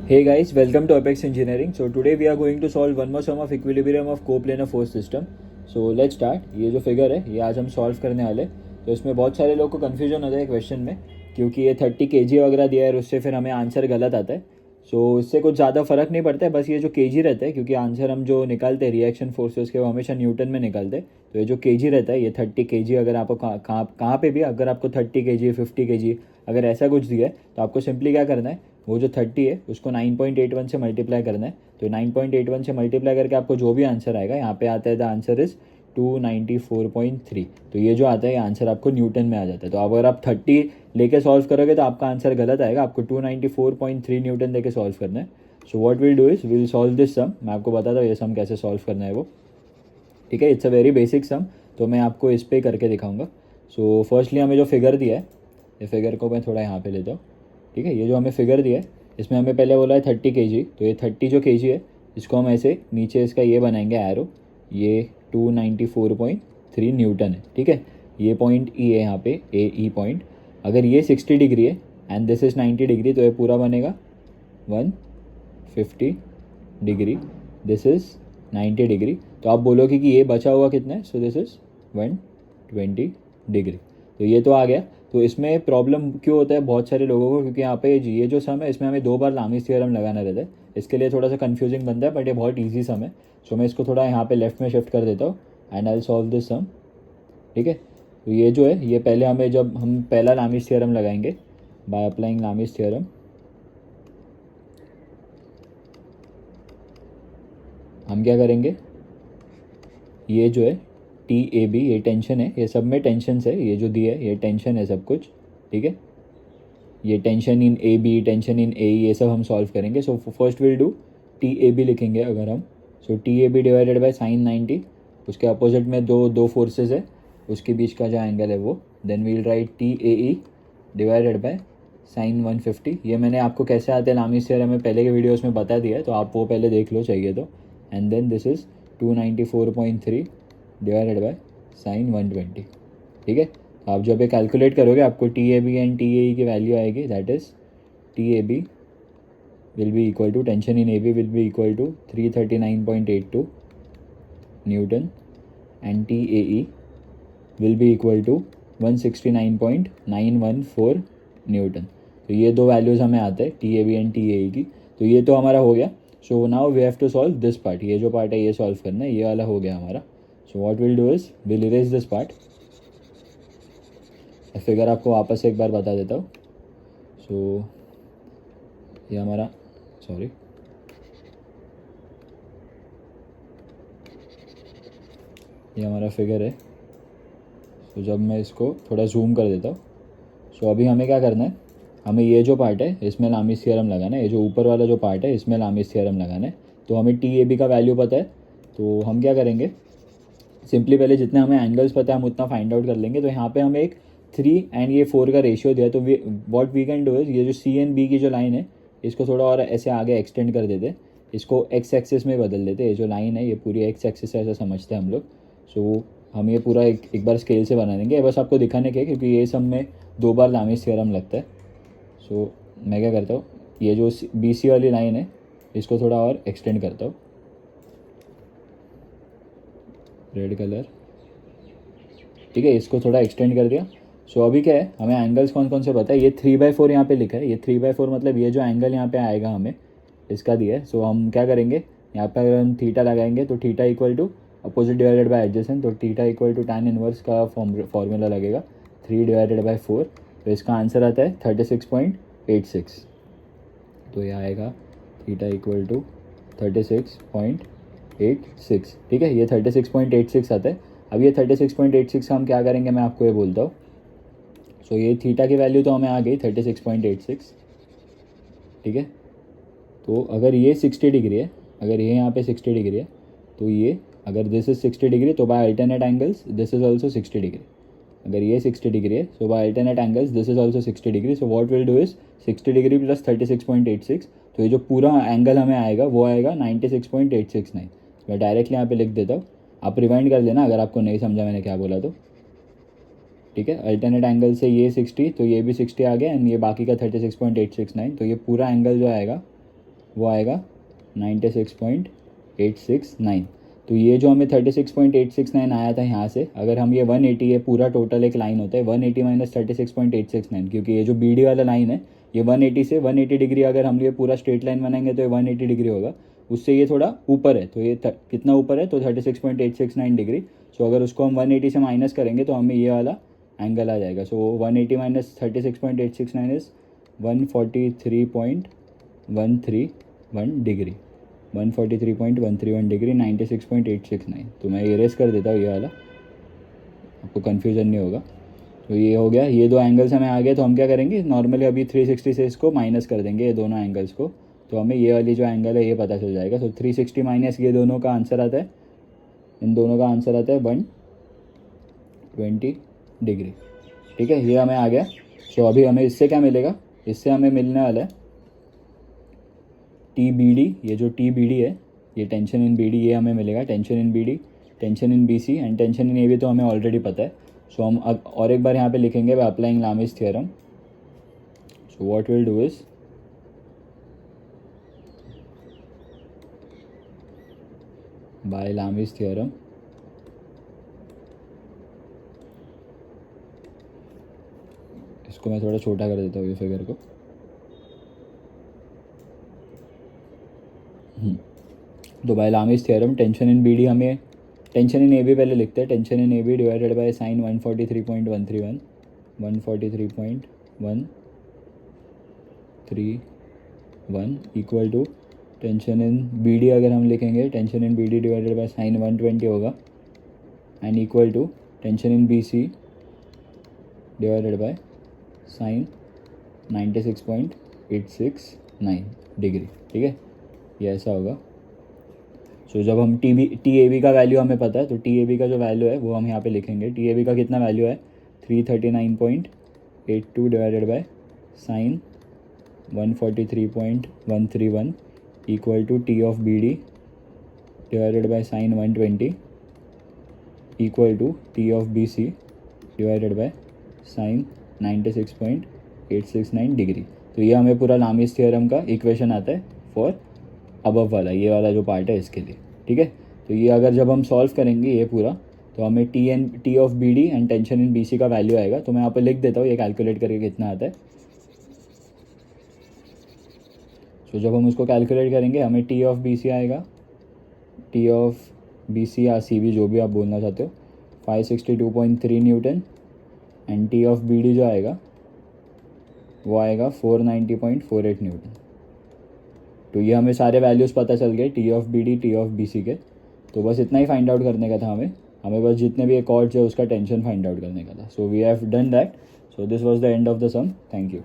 Hey guys, welcome to Apex Engineering. So today we are going to solve one more sum of equilibrium of coplanar force system. So let's start. ये जो figure है ये आज हम solve करने वाले. तो इसमें बहुत सारे लोगों को कन्फ्यूजन होता है क्वेश्चन में, क्योंकि ये 30 kg वगैरह दिया है और उससे फिर हमें आंसर गलत आता है. सो इससे कुछ ज़्यादा फ़र्क नहीं पड़ता है, बस ये जो kg रहता है, क्योंकि आंसर हम जो निकालते हैं रिएक्शन फोर्सेस के वो हमेशा न्यूटन में निकालते हैं. तो ये जो kg रहता है, ये 30 kg अगर आपको कहाँ पे भी अगर आपको 30 kg 50 kg अगर ऐसा कुछ दिया है तो आपको सिंपली क्या करना है, वो जो 30 है उसको 9.81 से मल्टीप्लाई करना है. तो 9.81 से मल्टीप्लाई करके आपको जो भी आंसर आएगा, यहाँ पे आता है द आंसर इज़ 294.3. तो ये जो आता है ये आंसर आपको न्यूटन में आ जाता है. तो अगर आप 30 लेके सॉल्व करोगे तो आपका आंसर गलत आएगा. आपको 294.3 न्यूटन लेके सॉल्व करना है. So what will do is will solve this sum. मैं आपको बताता हूँ ये सम कैसे सॉल्व करना है वो. ठीक है, it's a very basic sum. तो मैं आपको इस पे करके दिखाऊंगा. सो फर्स्टली हमें जो फिगर दिया है, ये फिगर को मैं थोड़ा यहाँ पे लेता हूँ. ठीक है, ये जो हमें फिगर दिया है इसमें हमें पहले बोला है 30 kg. तो ये 30 जो kg है इसको हम ऐसे नीचे इसका ये बनाएंगे एरो. ये 294.3 न्यूटन है. ठीक है, ये पॉइंट ई है यहाँ पे, ए ई पॉइंट. अगर ये 60 डिग्री है एंड दिस इज़ 90 डिग्री, तो ये पूरा बनेगा 150 डिग्री. This is 90 degree. तो आप बोलोगे कि ये बचा हुआ कितना है, सो दिस इज़ 120 डिग्री. तो ये तो आ गया. तो इसमें प्रॉब्लम क्यों होता है बहुत सारे लोगों को, क्योंकि यहाँ पे ये जो सम है इसमें हमें 2 बार लामीज थ्योरम लगाना रहता है. इसके लिए थोड़ा सा कन्फ्यूजिंग बनता है, बट ये बहुत ईजी सम है. सो मैं इसको थोड़ा यहाँ पे लेफ्ट में शिफ्ट कर देता हूँ एंड आई सॉल्व दिस सम. ठीक है, तो ये जो है ये पहले हमें जब हम पहला लामीज थ्योरम लगाएंगे बाय अप्लाइंग लामीज थ्योरम, हम क्या करेंगे, ये जो है टी ए बी, ये टेंशन है, ये सब में टेंशन है, ये जो दिया है ये टेंशन है सब कुछ. ठीक है, ये tension in A B, tension in A, ये सब हम सॉल्व करेंगे. So first will do T A B लिखेंगे अगर हम. So T A B divided by sine 90, उसके अपोजिट में दो फोर्सेज है, उसके बीच का जो एंगल है वो. Then we'll write T A E divided by sine 150. ये मैंने आपको कैसे आते हैं लामीज थ्योरम में पहले के वीडियोस में बता दिया है, तो आप वो पहले देख लो चाहिए तो. And then this is 294.3 divided by sine 120. ठीक है, तो आप जब ये कैलकुलेट करोगे आपको T A B and T A E की वैल्यू आएगी. That is T A B will be equal to, tension in A B will be equal to 339.82 newton and T A E will be equal to 169.914 newton. तो ये दो values हमें आते हैं T A B and T A E की. तो ये तो हमारा हो गया. So now we have to solve this part. ये जो पार्ट है ये सॉल्व करना है, ये वाला हो गया हमारा. सो what will do is will erase this part. Figure आपको वापस से एक बार बता देता हूँ. सो ये हमारा, सॉरी, ये हमारा फिगर है. तो जब मैं इसको थोड़ा जूम कर देता हूँ, सो अभी हमें क्या करना है, हमें ये जो पार्ट है इसमें लामीज थ्योरम लगाना है. ये जो ऊपर वाला जो पार्ट है इसमें लामीज थ्योरम लगाना है. तो हमें टी ए बी का वैल्यू पता है, तो हम क्या करेंगे, सिंपली पहले जितने हमें एंगल्स पता है हम उतना फाइंड आउट कर लेंगे. तो यहाँ पे हमें एक 3 एंड ये 4 का रेशियो दिया. तो what we can do is, ये जो सी एंड बी की जो लाइन है इसको थोड़ा और ऐसे आगे एक्सटेंड कर देते, इसको एक्स एक्सिस में बदल देते. ये जो लाइन है ये पूरी एक्स एक्सिस है ऐसा समझते हैं हम लोग. सो हम ये पूरा एक बार स्केल से बना देंगे. बस आपको दिखाने के, क्योंकि ये सब में 2 बार लामीज थ्योरम लगता है. सो मैं क्या करता हूँ, ये जो बी सी वाली लाइन है इसको थोड़ा और एक्सटेंड करता हूँ, रेड कलर. ठीक है, इसको थोड़ा एक्सटेंड कर दिया. सो अभी क्या है, हमें एंगल्स कौन कौन से पता है. ये 3/4 यहाँ पे लिखा है. ये 3/4 मतलब ये जो एंगल यहाँ पे आएगा हमें इसका दिया है. सो हम क्या करेंगे, यहाँ पे अगर हम थीटा लगाएंगे तो theta equal to opposite divided by adjacent. तो theta equal to tan inverse का फॉर्मूला लगेगा 3/4. तो इसका आंसर आता है 36.86. तो ये आएगा थीटा इक्वल टू 36.86. ठीक है, ये 36.86 आता है. अब ये 36.86 हम क्या करेंगे मैं आपको ये बोलता हूँ. सो ये थीटा की वैल्यू तो हमें आ गई 36.86. ठीक है, तो अगर ये 60 डिग्री है, अगर ये यहाँ पे 60 डिग्री है, तो ये अगर दिस इज़ 60 डिग्री तो by alternate angles this is also 60 degree. अगर ये 60 डिग्री है, so by alternate angles this is also 60 degree. So what will do is 60 degree plus 36.86. तो ये जो पूरा एंगल हमें आएगा वो आएगा 96.869. मैं डायरेक्टली यहाँ पे लिख देता हूँ, आप रिवाइंड कर लेना अगर आपको नहीं समझा मैंने क्या बोला तो. ठीक है, अल्टरनेट एंगल से ये 60 तो ये भी 60 आ गया एंड ये बाकी का 36.869. तो ये पूरा एंगल जो आएगा वो आएगा 96.869। तो ये जो हमें 36.869 आया था यहाँ से, अगर हम ये 180, ये पूरा टोटल एक लाइन होता है 180 माइनस 36.869, क्योंकि ये जो बी डी वाला लाइन है ये 180 से 180 डिग्री, अगर हम ये पूरा स्ट्रेट लाइन बनाएंगे तो ये 180 डिग्री होगा, उससे ये थोड़ा ऊपर है, तो ये कितना ऊपर है, तो 36.869 डिग्री। सो अगर उसको हम 180 से माइनस करेंगे तो हमें ये वाला एंगल आ जाएगा। सो 180 माइनस 36.869 इज़ 143.131 डिग्री, 143.131 डिग्री, 96.869। तो मैं इरेज कर देता हूँ ये वाला, आपको कन्फ्यूज़न नहीं होगा। तो ये हो गया, ये दो एंगल्स हमें आ गए। तो हम क्या करेंगे, नॉर्मली अभी 360 से इसको माइनस कर देंगे ये दोनों एंगल्स को, तो हमें ये वाली जो एंगल है ये पता चल जाएगा। सो 360 माइनस ये दोनों का आंसर आता है, इन दोनों का आंसर आता है 120 डिग्री। ठीक है, ये हमें आ गया। सो अभी हमें इससे क्या मिलेगा, इससे हमें मिलने वाला है टी बी डी। ये जो टी बी डी है, ये टेंशन इन बी डी, ये हमें मिलेगा tension in B D, tension in B C and tension in A B, तो हमें ऑलरेडी पता है। सो हम अब और एक बार यहाँ पे लिखेंगे by applying Lami's theorem. So what will do is, by Lami's theorem इसको मैं थोड़ा छोटा कर देता हूँ ये फिगर को। तो by Lami's theorem tension in B D, हमें टेंशन इन ए बी पहले लिखते हैं, tension in A B divided by sine 143.131, 143.131 equal to tension in B D, अगर हम लिखेंगे tension in B D divided by sine 120 होगा, and equal to tension in B C divided by sine 96.869 degree. ठीक है, ये ऐसा होगा। So जब हम टी ए बी का वैल्यू हमें पता है, तो टी ए बी का जो वैल्यू है वो हम यहाँ पे लिखेंगे। टी ए बी का कितना वैल्यू है, 339.82 divided by sine 143.131 equal to T of B D divided by sine 120 equal to T of B C divided by sine 96.869 degree. तो ये हमें पूरा लामिस थ्योरम का इक्वेशन आता है फॉर अबव वाला, ये वाला जो पार्ट है इसके लिए। ठीक है, तो ये अगर जब हम सॉल्व करेंगे ये पूरा, तो हमें T of B D and tension in B C का वैल्यू आएगा। तो मैं यहाँ पर लिख देता हूँ ये कैलकुलेट करके कितना आता है। तो जब हम उसको कैलकुलेट करेंगे हमें टी ऑफ बी सी आएगा, टी ऑफ बी सी या सी बी जो भी आप बोलना चाहते हो, 562.3 newton, and T of B D जो आएगा वो आएगा 490.48 न्यूटन। तो ये हमें सारे वैल्यूज़ पता चल गए, T of B D, T of B C के। तो बस इतना ही फाइंड आउट करने का था हमें बस जितने भी कॉर्ड्स है उसका टेंशन फाइंड आउट करने का था। So we have done that. So this was the end of the sum. Thank you.